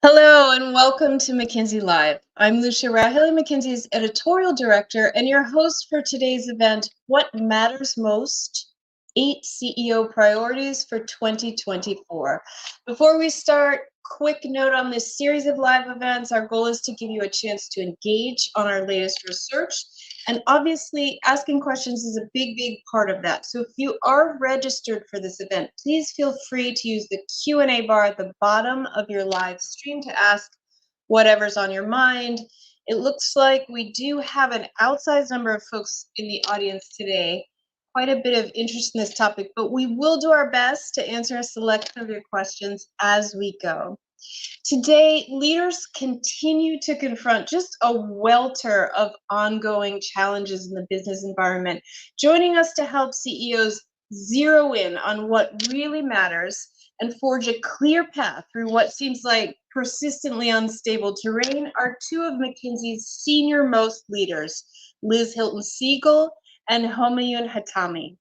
Hello and welcome to McKinsey Live. I'm Lucia Rahilly, McKinsey's editorial director, and your host for today's event, What Matters Most? 8 CEO Priorities for 2024. Before we start, quick note on this series of live events. Our goal is to give you a chance to engage on our latest research. And obviously, asking questions is a big part of that. So if you are registered for this event, please feel free to use the Q&A bar at the bottom of your live stream to ask whatever's on your mind. It looks like we do have an outsized number of folks in the audience today. Quite a bit of interest in this topic, but we will do our best to answer a selection of your questions as we go. Today, leaders continue to confront just a welter of ongoing challenges in the business environment. Joining us to help CEOs zero in on what really matters and forge a clear path through what seems like persistently unstable terrain are two of McKinsey's senior most leaders, Hilton Segel and Homayoun Hatami.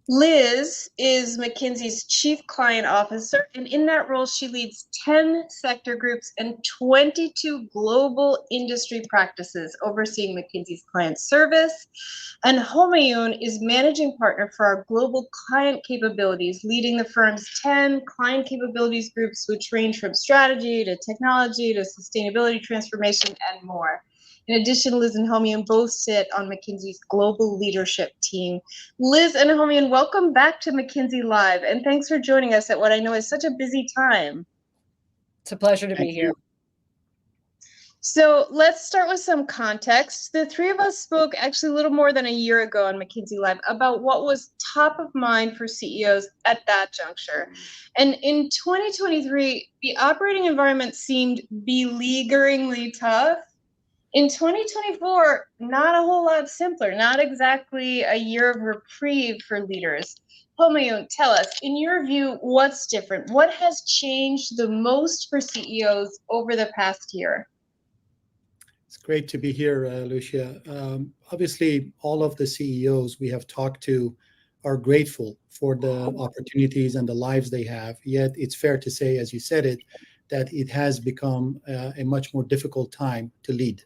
Liz is McKinsey's Chief Client Officer, and in that role, she leads 10 sector groups and 22 global industry practices, overseeing McKinsey's client service. And Homayoun is Managing Partner for our global client capabilities, leading the firm's 10 client capabilities groups, which range from strategy to technology to sustainability transformation and more. In addition, Liz and Homayoun both sit on McKinsey's global leadership team. Liz and Homayoun, welcome back to McKinsey Live, and thanks for joining us at what I know is such a busy time. It's a pleasure to be here. So let's start with some context. The three of us spoke actually a little more than a year ago on McKinsey Live about what was top of mind for CEOs at that juncture. And in 2023, the operating environment seemed beleagueringly tough. In 2024, not a whole lot simpler, not exactly a year of reprieve for leaders. Homayoun, tell us, in your view, what's different? What has changed the most for CEOs over the past year? It's great to be here, Lucia. Obviously, all of the CEOs we have talked to are grateful for the opportunities and the lives they have. Yet it's fair to say, as you said it, that it has become a much more difficult time to lead.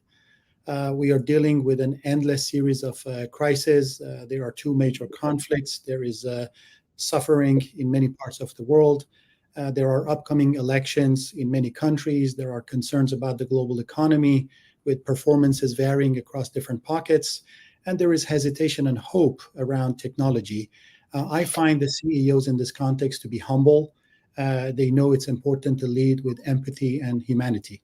We are dealing with an endless series of crises. There are two major conflicts. There is suffering in many parts of the world. There are upcoming elections in many countries. There are concerns about the global economy, with performances varying across different pockets. And there is hesitation and hope around technology. I find the CEOs in this context to be humble. They know it's important to lead with empathy and humanity.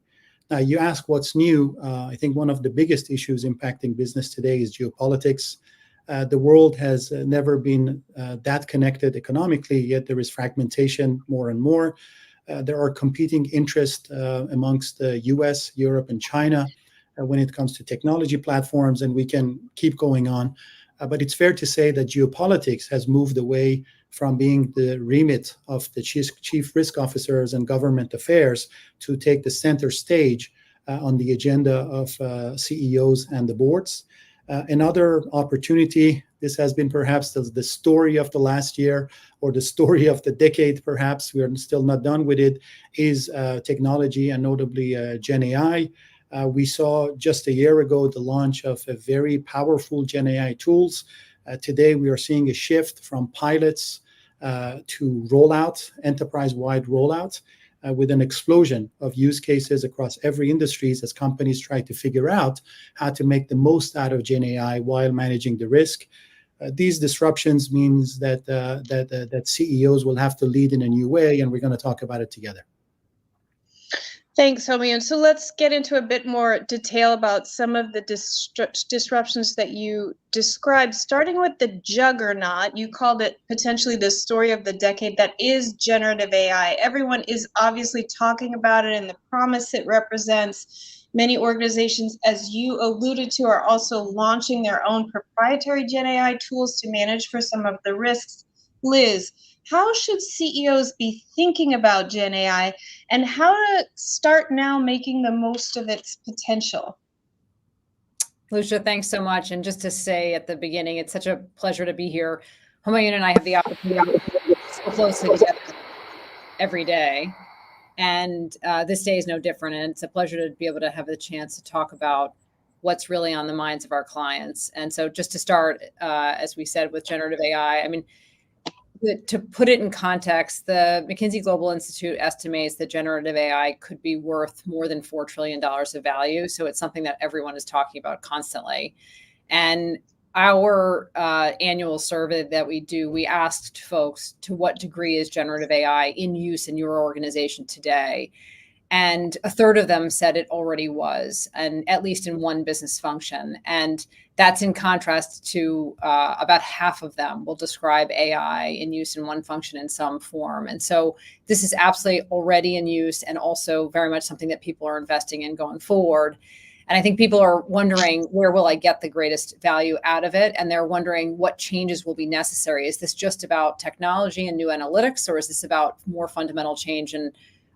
Now, you ask what's new. I think one of the biggest issues impacting business today is geopolitics. The world has never been that connected economically, yet there is fragmentation more and more. There are competing interests amongst the US, Europe, and China when it comes to technology platforms, and we can keep going on. But it's fair to say that geopolitics has moved away from being the remit of the chief risk officers and government affairs to take the center stage on the agenda of CEOs and the boards. Another opportunity, this has been perhaps the story of the last year or the story of the decade, perhaps, we are still not done with it, is technology and notably Gen AI. We saw just a year ago the launch of a very powerful Gen AI tools. Today, we are seeing a shift from pilots to rollout, enterprise-wide rollout, with an explosion of use cases across every industries as companies try to figure out how to make the most out of Gen AI while managing the risk. These disruptions means that CEOs will have to lead in a new way, and we're going to talk about it together. Thanks, Homayoun. So let's get into a bit more detail about some of the disruptions that you described, starting with the juggernaut. You called it potentially the story of the decade that is generative AI. Everyone is obviously talking about it and the promise it represents. Many organizations, as you alluded to, are also launching their own proprietary Gen AI tools to manage for some of the risks. Liz, how should CEOs be thinking about Gen AI and how to start now making the most of its potential? Lucia, thanks so much. And just to say at the beginning, it's such a pleasure to be here. Homayoun and I have the opportunity to work so closely together every day. And this day is no different. And it's a pleasure to be able to have the chance to talk about what's really on the minds of our clients. And so just to start, as we said, with generative AI, I mean, to put it in context, the McKinsey Global Institute estimates that generative AI could be worth more than $4 trillion of value. So it's something that everyone is talking about constantly. And our annual survey that we do, we asked folks, to what degree is generative AI in use in your organization today? And a third of them said it already was, and at least in one business function. And that's in contrast to about half of them will describe AI in use in one function in some form. And so this is absolutely already in use, and also very much something that people are investing in going forward. And I think people are wondering, where will I get the greatest value out of it? And they're wondering what changes will be necessary. Is this just about technology and new analytics, or is this about more fundamental change in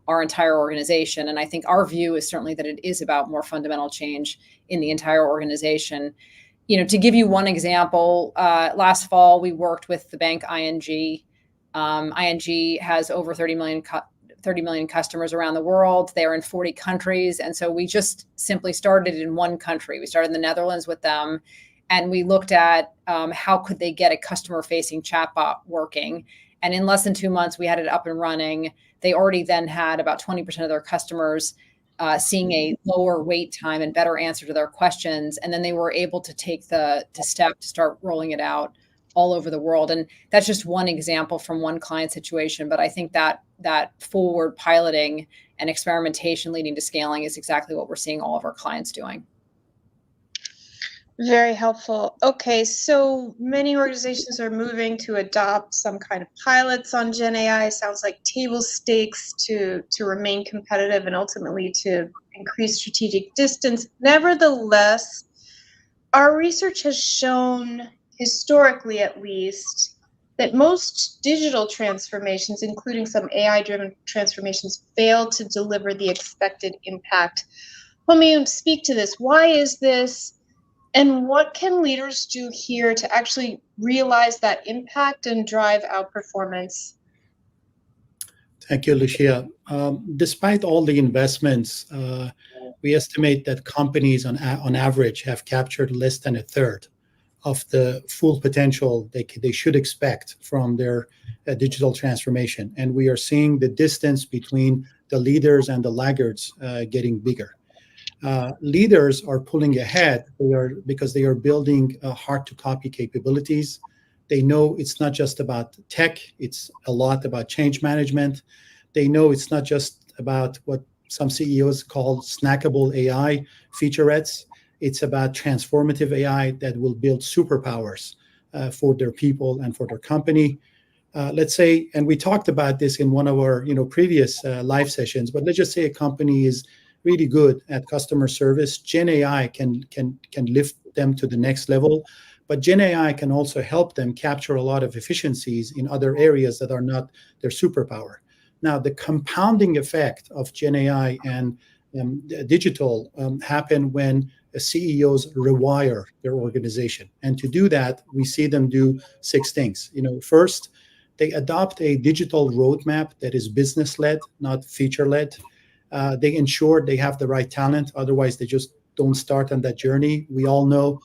our entire organization? And I think our view is certainly that it is about more fundamental change in the entire organization. You know, to give you one example, last fall, we worked with the bank ING. ING has over 30 million customers around the world. They're in 40 countries. And so we just simply started in one country. We started in the Netherlands with them. And we looked at how could they get a customer-facing chatbot working. And in less than 2 months, we had it up and running. They already then had about 20% of their customers seeing a lower wait time and better answer to their questions. And then they were able to take the step to start rolling it out all over the world. And that's just one example from one client situation. But I think that forward piloting and experimentation leading to scaling is exactly what we're seeing all of our clients doing. Very helpful. Okay, so many organizations are moving to adopt some kind of pilots on Gen AI. Sounds like table stakes to remain competitive and ultimately to increase strategic distance. Nevertheless, our research has shown, historically at least, that most digital transformations, including some AI-driven transformations, fail to deliver the expected impact. Homayoun, speak to this. Why is this? And what can leaders do here to actually realize that impact and drive outperformance? Thank you, Lucia. Despite all the investments, we estimate that companies on average have captured less than a third of the full potential they should expect from their digital transformation. And we are seeing the distance between the leaders and the laggards getting bigger. Leaders are pulling ahead because they are building hard-to-copy capabilities. They know it's not just about tech, it's a lot about change management. They know it's not just about what some CEOs call snackable AI featurettes. It's about transformative AI that will build superpowers for their people and for their company. Let's say, and we talked about this in one of our previous live sessions, but let's just say a company is really good at customer service. Gen AI can lift them to the next level, but Gen AI can also help them capture a lot of efficiencies in other areas that are not their superpower. Now, the compounding effect of Gen AI and digital happen when CEOs rewire their organization. And to do that, we see them do 6 things. First, they adopt a digital roadmap that is business-led, not feature-led. They ensure they have the right talent. Otherwise, they just don't start on that journey. We all know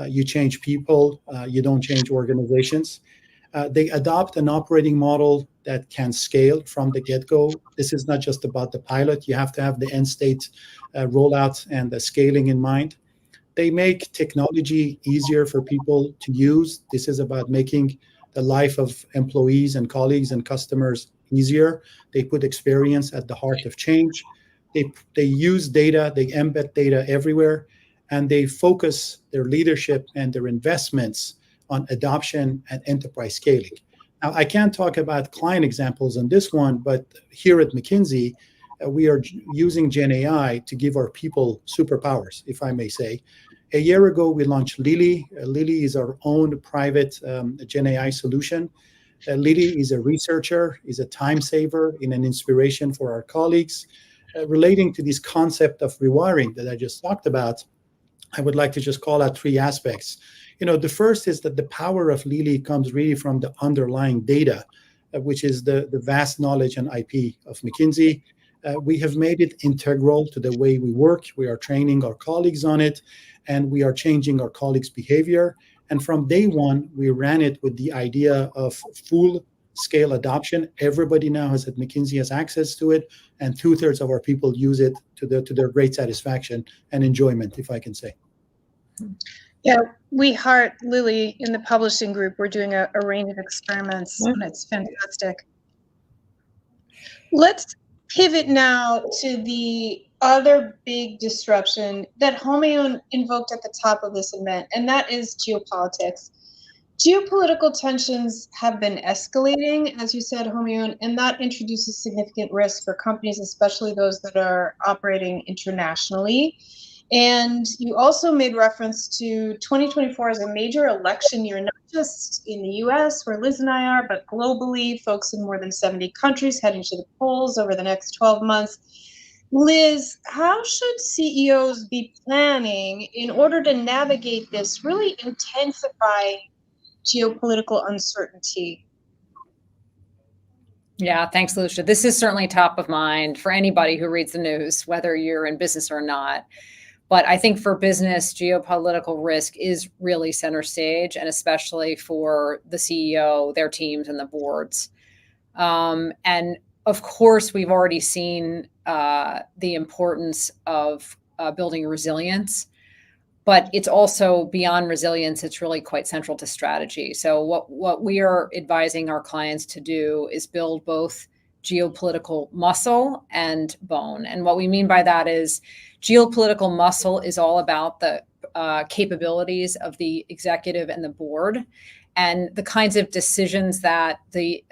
you change people, you don't change organizations. They adopt an operating model that can scale from the get-go. This is not just about the pilot. You have to have the end state rollout and the scaling in mind. They make technology easier for people to use. This is about making the life of employees and colleagues and customers easier. They put experience at the heart of change. They use data, they embed data everywhere, and they focus their leadership and their investments on adoption and enterprise scaling. Now, I can't talk about client examples on this one, but here at McKinsey, we are using Gen AI to give our people superpowers, if I may say. A year ago, we launched Lily. Lily is our own private Gen AI solution. Lily is a researcher, is a time saver, and an inspiration for our colleagues. Relating to this concept of rewiring that I just talked about, I would like to just call out 3 aspects. The first is that the power of Lily comes really from the underlying data, which is the vast knowledge and IP of McKinsey. We have made it integral to the way we work. We are training our colleagues on it, and we are changing our colleagues' behavior. And from day one, we ran it with the idea of full scale adoption. Everybody now has at McKinsey has access to it, and 2/3 of our people use it to their great satisfaction and enjoyment, if I can say. Yeah, we Heart Lily in the publishing group, we're doing a range of experiments, and it's fantastic. Let's pivot now to the other big disruption that Homayoun invoked at the top of this event, and that is geopolitics. Geopolitical tensions have been escalating, as you said, Homayoun, and that introduces significant risk for companies, especially those that are operating internationally. And you also made reference to 2024 as a major election year, not just in the US, where Liz and I are, but globally, folks in more than 70 countries heading to the polls over the next 12 months. Liz, how should CEOs be planning in order to navigate this really intensifying geopolitical uncertainty? Yeah, thanks, Lucia. This is certainly top of mind for anybody who reads the news, whether you're in business or not. But I think for business, geopolitical risk is really center stage, and especially for the CEO, their teams, and the boards. And of course, we've already seen the importance of building resilience, but it's also beyond resilience. It's really quite central to strategy. So what we are advising our clients to do is build both geopolitical muscle and bone. And what we mean by that is geopolitical muscle is all about the capabilities of the executive and the board, and the kinds of decisions that the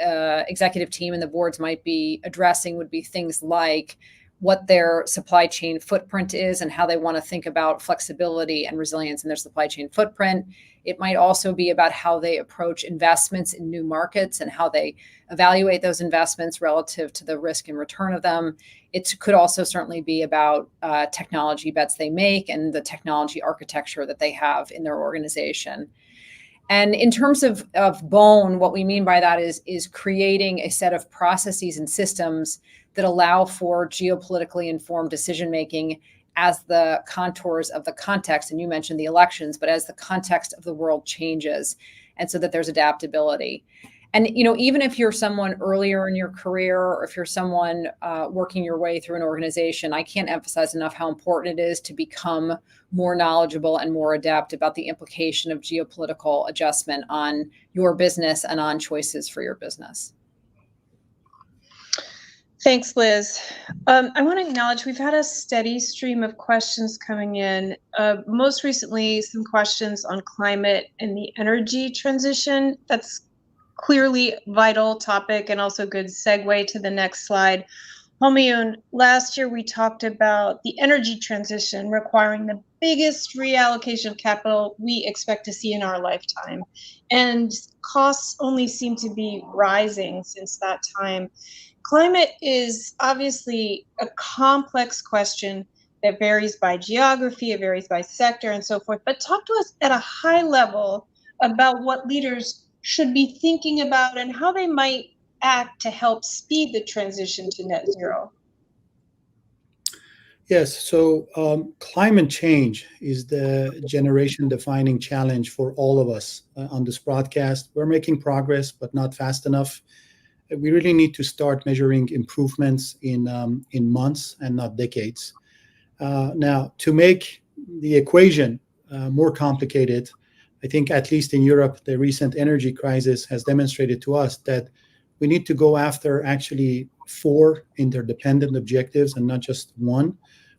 executive team and the boards might be addressing would be things like what their supply chain footprint is and how they want to think about flexibility and resilience in their supply chain footprint. It might also be about how they approach investments in new markets and how they evaluate those investments relative to the risk and return of them. It could also certainly be about technology bets they make and the technology architecture that they have in their organization. And in terms of bone, what we mean by that is creating a set of processes and systems that allow for geopolitically informed decision-making as the contours of the context, and you mentioned the elections, but as the context of the world changes, and so that there's adaptability. And even if you're someone earlier in your career, or if you're someone working your way through an organization, I can't emphasize enough how important it is to become more knowledgeable and more adept about the implication of geopolitical adjustment on your business and on choices for your business. Thanks, Liz. I want to acknowledge we've had a steady stream of questions coming in. Most recently, some questions on climate and the energy transition. That's clearly vital topic and also good segue to the next slide. Homayoun, last year we talked about the energy transition requiring the biggest reallocation of capital we expect to see in our lifetime. And costs only seem to be rising since that time. Climate is obviously a complex question that varies by geography, it varies by sector, and so forth. But talk to us at a high level about what leaders should be thinking about and how they might act to help speed the transition to net zero. Yes, so climate change is the generation-defining challenge for all of us on this broadcast. We're making progress, but not fast enough. We really need to start measuring improvements in months and not decades. Now, to make the equation more complicated, I think at least in Europe, the recent energy crisis has demonstrated to us that we need to go after actually 4 interdependent objectives and not just one.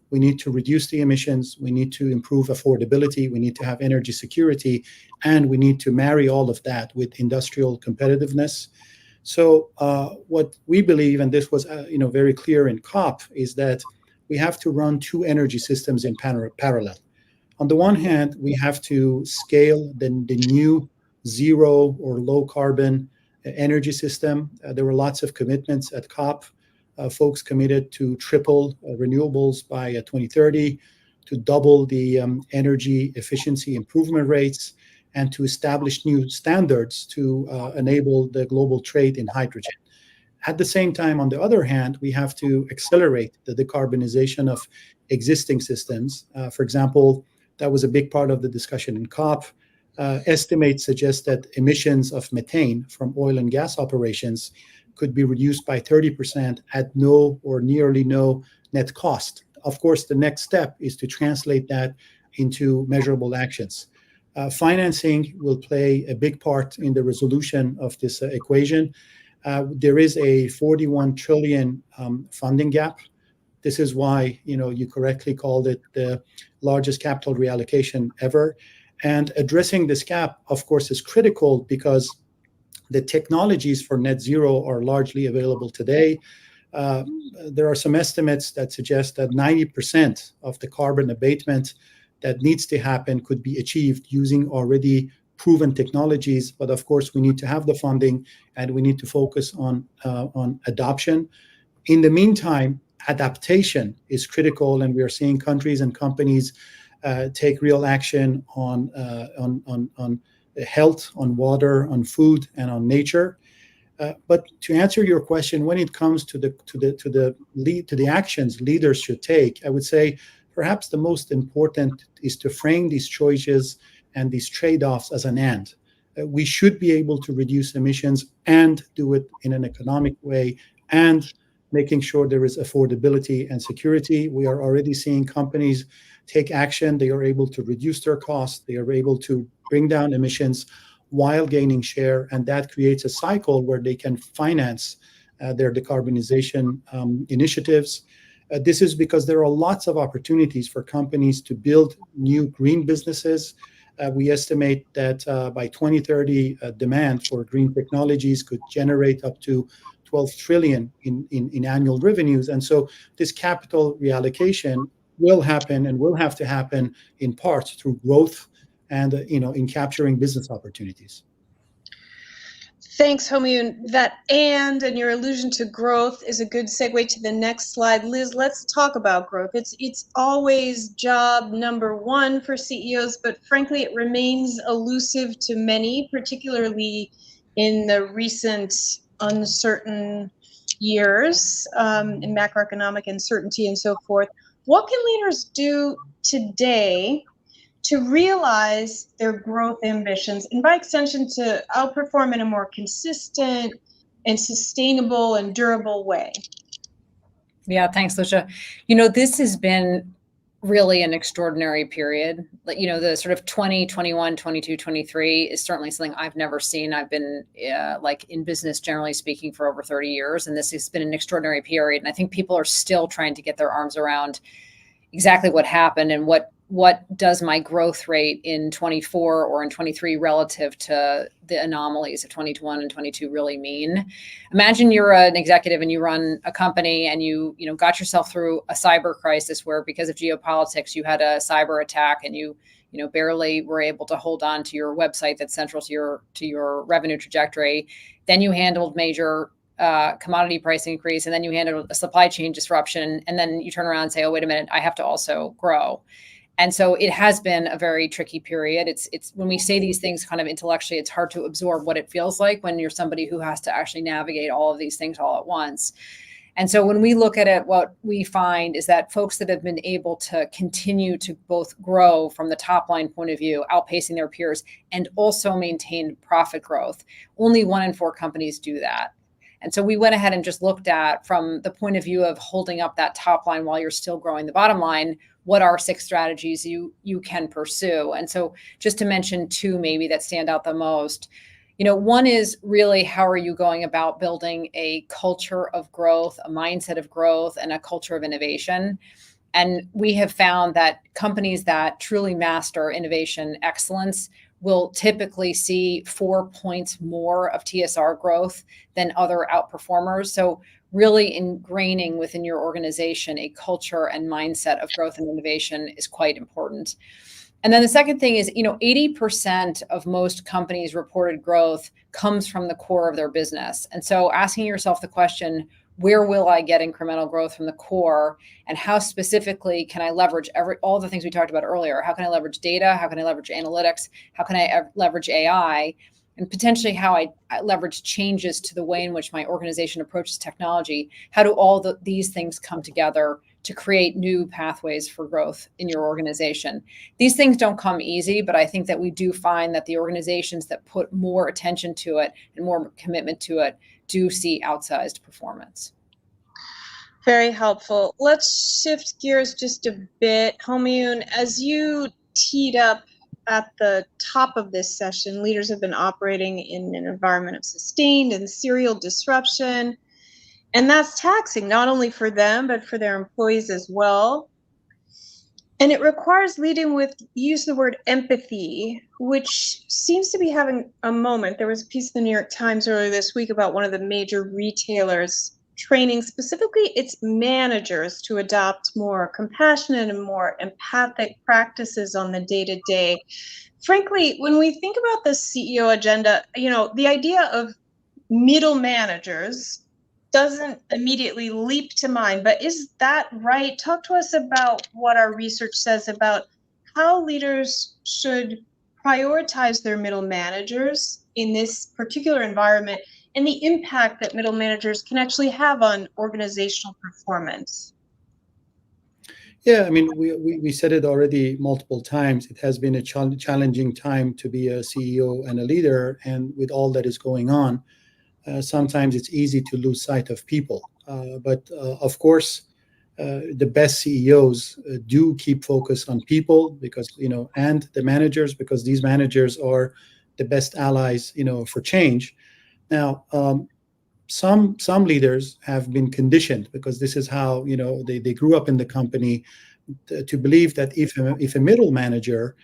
We need to reduce the emissions, we need to improve affordability, we need to have energy security, and we need to marry all of that with industrial competitiveness. So what we believe, and this was very clear in COP, is that we have to run 2 energy systems in parallel. On the one hand, we have to scale the new zero or low carbon energy system. There were lots of commitments at COP. Folks committed to triple renewables by 2030, to double the energy efficiency improvement rates, and to establish new standards to enable the global trade in hydrogen. At the same time, on the other hand, we have to accelerate the decarbonization of existing systems. For example, that was a big part of the discussion in COP. Estimates suggest that emissions of methane from oil and gas operations could be reduced by 30% at no or nearly no net cost. Of course, the next step is to translate that into measurable actions. Financing will play a big part in the resolution of this equation. There is a 41 trillion funding gap. This is why, you correctly called it the largest capital reallocation ever. And addressing this gap, of course, is critical because the technologies for net zero are largely available today. There are some estimates that suggest that 90% of the carbon abatement that needs to happen could be achieved using already proven technologies. But of course, we need to have the funding and we need to focus on adoption. In the meantime, adaptation is critical, and we are seeing countries and companies take real action on health, on water, on food, and on nature. But to answer your question, when it comes to the actions leaders should take, I would say perhaps the most important is to frame these choices and these trade-offs as an and. We should be able to reduce emissions and do it in an economic way, and making sure there is affordability and security. We are already seeing companies take action. They are able to reduce their costs. They are able to bring down emissions while gaining share, and that creates a cycle where they can finance their decarbonization initiatives. This is because there are lots of opportunities for companies to build new green businesses. We estimate that by 2030, demand for green technologies could generate up to 12 trillion in annual revenues. And so this capital reallocation will happen and will have to happen in part through growth and in capturing business opportunities. Thanks, Homayoun. That and your allusion to growth is a good segue to the next slide. Liz, let's talk about growth. It's always job number one for CEOs, but frankly, it remains elusive to many, particularly in the recent uncertain years, in macroeconomic uncertainty and so forth. What can leaders do today to realize their growth ambitions, and by extension to outperform in a more consistent and sustainable and durable way? Yeah, thanks, Lucia. This has been really an extraordinary period. The sort of 20, 21, 22, 23 is certainly something I've never seen. I've been in business, generally speaking, for over 30 years, and this has been an extraordinary period. And I think people are still trying to get their arms around exactly what happened and what does my growth rate in 24 or in 23 relative to the anomalies of 21 and 22 really mean. Imagine you're an executive and you run a company and you got yourself through a cyber crisis where, because of geopolitics, you had a cyber attack and you barely were able to hold on to your website that's central to your revenue trajectory. Then you handled major commodity price increase, and then you handled a supply chain disruption, and then you turn around and say, oh, wait a minute, I have to also grow. And so it has been a very tricky period. It's when we say these things kind of intellectually, it's hard to absorb what it feels like when you're somebody who has to actually navigate all of these things all at once. And so when we look at it, what we find is that folks that have been able to continue to both grow from the top line point of view, outpacing their peers, and also maintain profit growth, only 1 in 4 companies do that. And so we went ahead and just looked at, from the point of view of holding up that top line while you're still growing the bottom line, what are 6 strategies you can pursue. And so just to mention 2 maybe that stand out the most, one is really, how are you going about building a culture of growth, a mindset of growth, and a culture of innovation? And we have found that companies that truly master innovation excellence will typically see 4 points more of TSR growth than other outperformers. So really ingraining within your organization a culture and mindset of growth and innovation is quite important. And then the second thing is, 80% of most companies' reported growth comes from the core of their business. And so asking yourself the question, where will I get incremental growth from the core, and how specifically can I leverage all the things we talked about earlier? How can I leverage data? How can I leverage analytics? How can I leverage AI? and potentially how I leverage changes to the way in which my organization approaches technology, how do all these things come together to create new pathways for growth in your organization? These things don't come easy, but I think that we do find that the organizations that put more attention to it and more commitment to it do see outsized performance. Very helpful. Let's shift gears just a bit. Homayoun, as you teed up at the top of this session, leaders have been operating in an environment of sustained and serial disruption. And that's taxing not only for them, but for their employees as well. And it requires leading with, use the word empathy, which seems to be having a moment. There was a piece in the New York Times earlier this week about one of the major retailers training specifically its managers to adopt more compassionate and more empathic practices on the day-to-day. Frankly, when we think about the CEO agenda, the idea of middle managers doesn't immediately leap to mind, but is that right? Talk to us about what our research says about how leaders should prioritize their middle managers in this particular environment and the impact that middle managers can actually have on organizational performance. Yeah, I mean, we said it already multiple times. It has been a challenging time to be a CEO and a leader, and with all that is going on, sometimes it's easy to lose sight of people. But of course, the best CEOs do keep focus on people because, and the managers, because these managers are the best allies, for change. Now, some leaders have been conditioned because this is how, they grew up in the company to believe that if a middle manager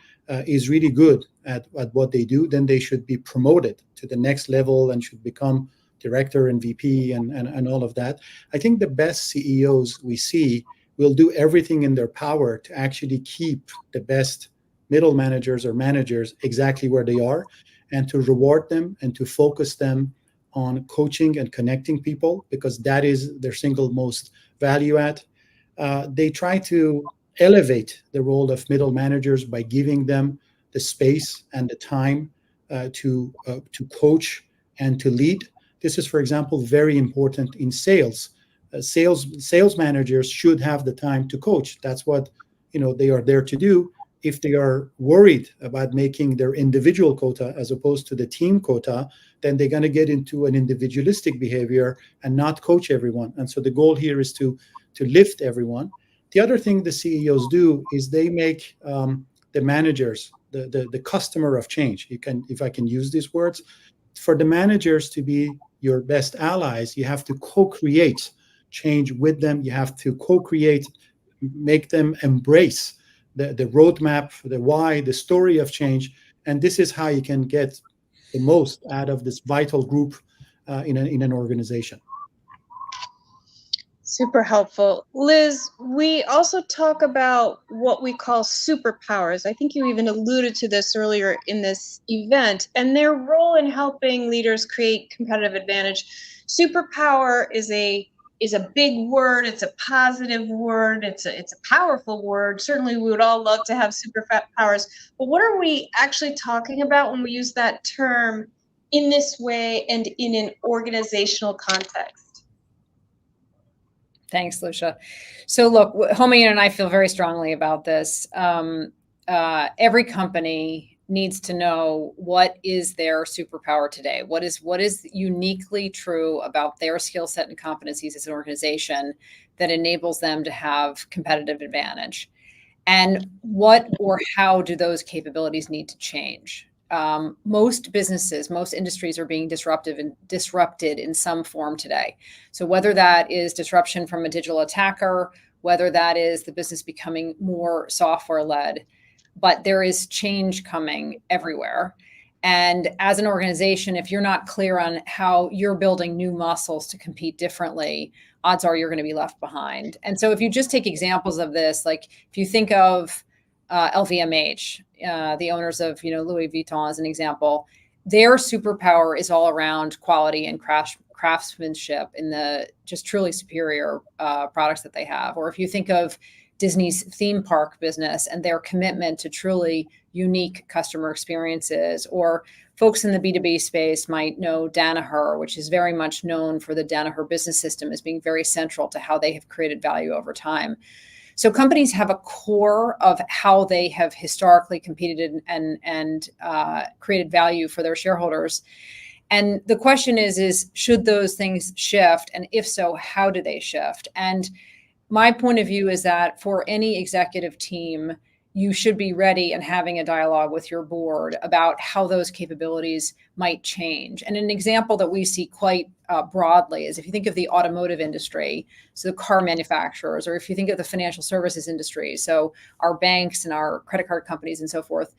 is really good at what they do, then they should be promoted to the next level and should become director and VP and all of that. I think the best CEOs we see will do everything in their power to actually keep the best middle managers or managers exactly where they are, and to reward them and to focus them on coaching and connecting people, because that is their single most value add. They try to elevate the role of middle managers by giving them the space and the time to coach and to lead. This is, for example, very important in sales. Sales managers should have the time to coach. That's what they are there to do. If they are worried about making their individual quota as opposed to the team quota, then they're going to get into an individualistic behavior and not coach everyone. And so the goal here is to lift everyone. The other thing the CEOs do is they make the managers the customer of change. If I can use these words, for the managers to be your best allies, you have to co-create change with them. You have to co-create, make them embrace the roadmap, the why, the story of change. And this is how you can get the most out of this vital group in an organization. Super helpful. Liz, we also talk about what we call superpowers. I think you even alluded to this earlier in this event, and their role in helping leaders create competitive advantage. Superpower is a big word. It's a positive word. It's a powerful word. Certainly, we would all love to have superpowers. But what are we actually talking about when we use that term in this way and in an organizational context? Thanks, Lucia. So look, Homayoun and I feel very strongly about this. Every company needs to know what is their superpower today. What is uniquely true about their skill set and competencies as an organization that enables them to have competitive advantage? And what or how do those capabilities need to change? Most businesses, most industries are being disrupted in some form today. So whether that is disruption from a digital attacker, whether that is the business becoming more software led, but there is change coming everywhere. And as an organization, if you're not clear on how you're building new muscles to compete differently, odds are you're going to be left behind. And so if you just take examples of this, like if you think of LVMH, the owners of Louis Vuitton as an example, their superpower is all around quality and craftsmanship in the just truly superior products that they have. Or if you think of Disney's theme park business and their commitment to truly unique customer experiences, or folks in the B2B space might know Danaher, which is very much known for the Danaher business system as being very central to how they have created value over time. So companies have a core of how they have historically competed and created value for their shareholders. And the question is should those things shift? And if so, how do they shift? And my point of view is that for any executive team, you should be ready and having a dialogue with your board about how those capabilities might change. And an example that we see quite broadly is if you think of the automotive industry, so the car manufacturers, or if you think of the financial services industry, so our banks and our credit card companies and so forth.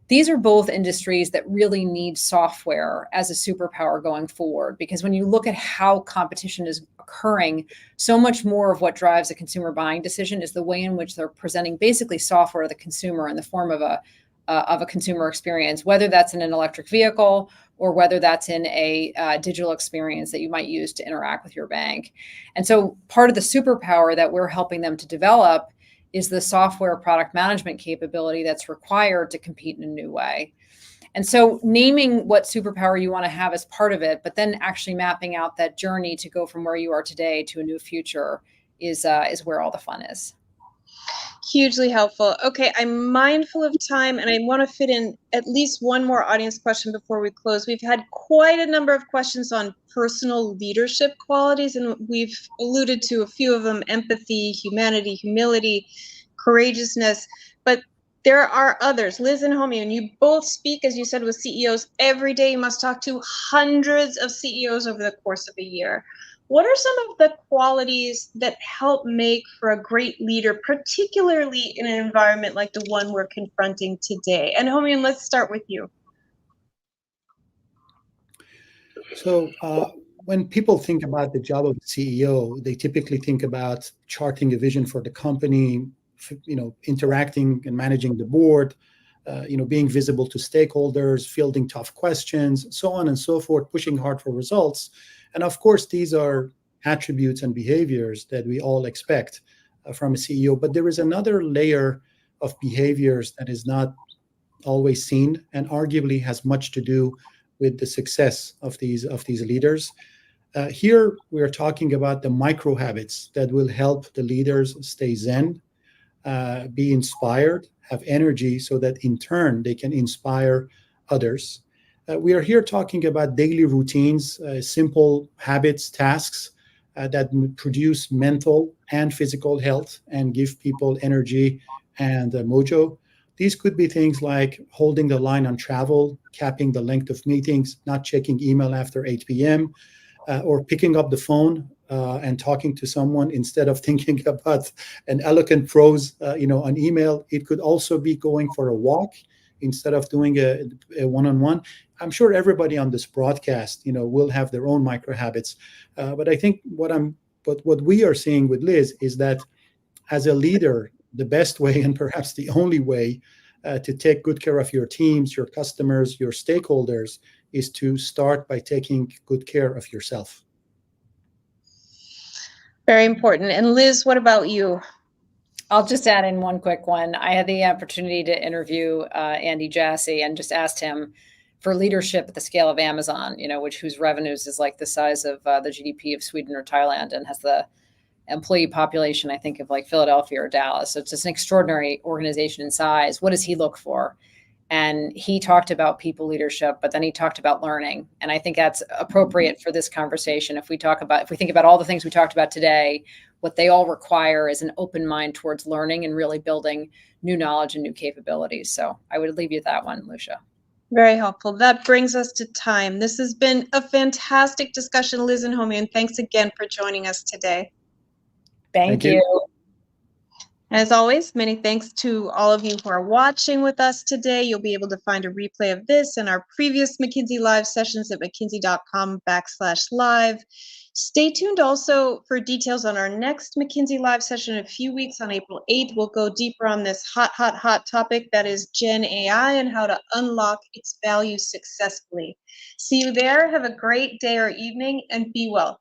These are both industries that really need software as a superpower going forward, because when you look at how competition is occurring, so much more of what drives a consumer buying decision is the way in which they're presenting basically software to the consumer in the form of a consumer experience, whether that's in an electric vehicle or whether that's in a digital experience that you might use to interact with your bank. And so part of the superpower that we're helping them to develop is the software product management capability that's required to compete in a new way. And so naming what superpower you want to have as part of it, but then actually mapping out that journey to go from where you are today to a new future is where all the fun is. Hugely helpful. Okay, I'm mindful of time and I want to fit in at least one more audience question before we close. We've had quite a number of questions on personal leadership qualities, and we've alluded to a few of them: empathy, humanity, humility, courageousness. But there are others. Liz and Homayoun, you both speak, as you said, with CEOs every day. You must talk to hundreds of CEOs over the course of a year. What are some of the qualities that help make for a great leader, particularly in an environment like the one we're confronting today? And Homayoun, let's start with you. So when people think about the job of the CEO, they typically think about charting a vision for the company, interacting and managing the board, being visible to stakeholders, fielding tough questions, so on and so forth, pushing hard for results. And of course, these are attributes and behaviors that we all expect from a CEO. But there is another layer of behaviors that is not always seen and arguably has much to do with the success of these leaders. Here, we are talking about the micro habits that will help the leaders stay zen, be inspired, have energy, so that in turn they can inspire others. We are here talking about daily routines, simple habits, tasks that produce mental and physical health and give people energy and mojo. These could be things like holding the line on travel, capping the length of meetings, not checking email after 8 p.m., or picking up the phone and talking to someone instead of thinking about an eloquent prose, on email. It could also be going for a walk instead of doing a one-on-one. I'm sure everybody on this broadcast, will have their own micro habits. But I think what we are seeing with Liz is that as a leader, the best way and perhaps the only way to take good care of your teams, your customers, your stakeholders is to start by taking good care of yourself. Very important. And Liz, what about you? I'll just add in one quick one. I had the opportunity to interview Andy Jassy and just asked him for leadership at the scale of Amazon, whose revenues is like the size of the GDP of Sweden or Thailand and has the employee population, I think, of like Philadelphia or Dallas. So it's just an extraordinary organization in size. What does he look for? And he talked about people leadership, but then he talked about learning. And I think that's appropriate for this conversation. If we think about all the things we talked about today, what they all require is an open mind towards learning and really building new knowledge and new capabilities. So I would leave you with that one, Lucia. Very helpful. That brings us to time. This has been a fantastic discussion, Liz and Homayoun. Thanks again for joining us today. Thank you. As always, many thanks to all of you who are watching with us today. You'll be able to find a replay of this and our previous McKinsey Live sessions at mckinsey.com/live. Stay tuned also for details on our next McKinsey Live session in a few weeks on April 8th. We'll go deeper on this hot topic that is Gen AI and how to unlock its value successfully. See you there. Have a great day or evening and be well.